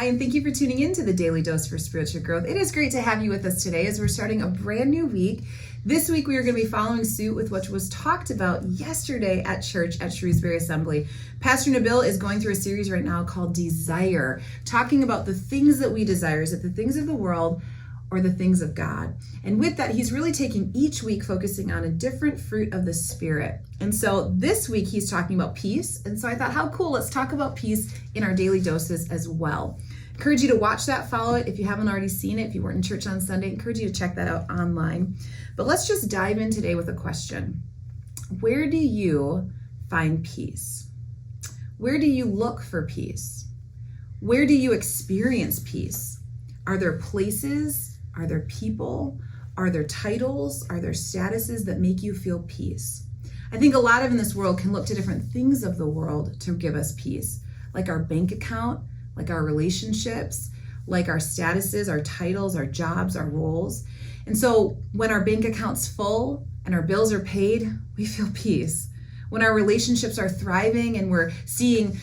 Hi, and thank you for tuning in to the Daily Dose for Spiritual Growth. It is great to have you with us today as we're starting a brand new week. This week, we are going to be following suit with what was talked about yesterday at church at Shrewsbury Assembly. Pastor Nabil is going through a series right now called Desire, talking about the things that we desire. Is it the things of the world or the things of God? And with that, he's really taking each week focusing on a different fruit of the Spirit. And so this week, he's talking about peace. And so I thought, how cool, let's talk about peace in our daily doses as well. Encourage you to watch that, follow it. If you haven't already seen it, if you weren't in church on Sunday, encourage you to check that out online. But let's just dive in today with a question. Where do you find peace? Where do you look for peace? Where do you experience peace? Are there places? Are there people? Are there titles? Are there statuses that make you feel peace? I think a lot of in this world can look to different things of the world to give us peace, like our bank account, like our relationships, like our statuses, our titles, our jobs, our roles. And so when our bank account's full and our bills are paid, we feel peace. When our relationships are thriving and we're seeing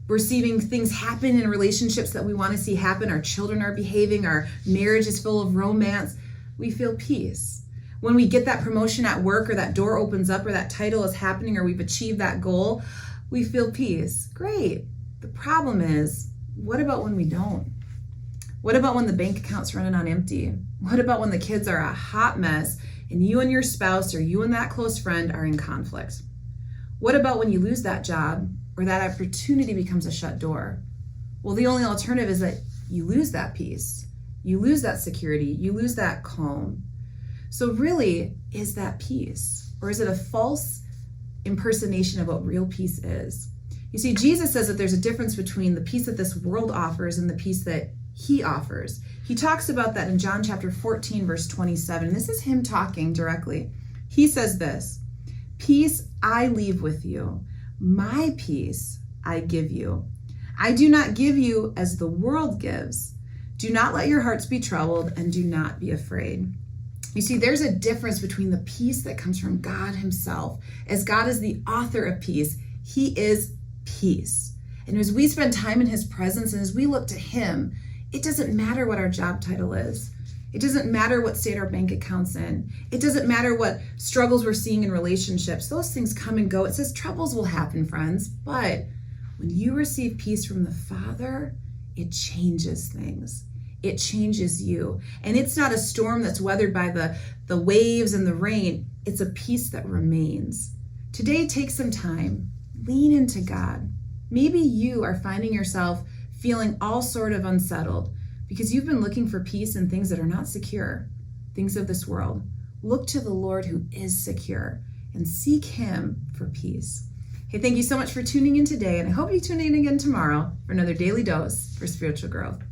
things happen in relationships that we want to see happen, our children are behaving, our marriage is full of romance, we feel peace. When we get that promotion at work, or that door opens up, or that title is happening, or we've achieved that goal, we feel peace. Great. The problem is, what about when we don't? What about when the bank account's running on empty? What about when the kids are a hot mess and you and your spouse or you and that close friend are in conflict? What about when you lose that job or that opportunity becomes a shut door? Well, the only alternative is that you lose that peace. You lose that security. You lose that calm. So really, is that peace? Or is it a false impersonation of what real peace is? You see, Jesus says that there's a difference between the peace that this world offers and the peace that he offers. He talks about that in John chapter 14, verse 27. This is him talking directly. He says this, "Peace I leave with you. My peace I give you. I do not give you as the world gives. Do not let your hearts be troubled and do not be afraid." You see, there's a difference between the peace that comes from God himself. As God is the author of peace, he is peace. And as we spend time in his presence and as we look to him, it doesn't matter what our job title is. It doesn't matter what state our bank account's in. It doesn't matter what struggles we're seeing in relationships. Those things come and go. It says troubles will happen, friends. But when you receive peace from the Father, it changes things. It changes you. And it's not a storm that's weathered by the waves and the rain. It's a peace that remains. Today, take some time. Lean into God. Maybe you are finding yourself feeling all sort of unsettled because you've been looking for peace in things that are not secure, things of this world. Look to the Lord who is secure and seek him for peace. Hey, thank you so much for tuning in today, and I hope you tune in again tomorrow for another daily dose for spiritual growth.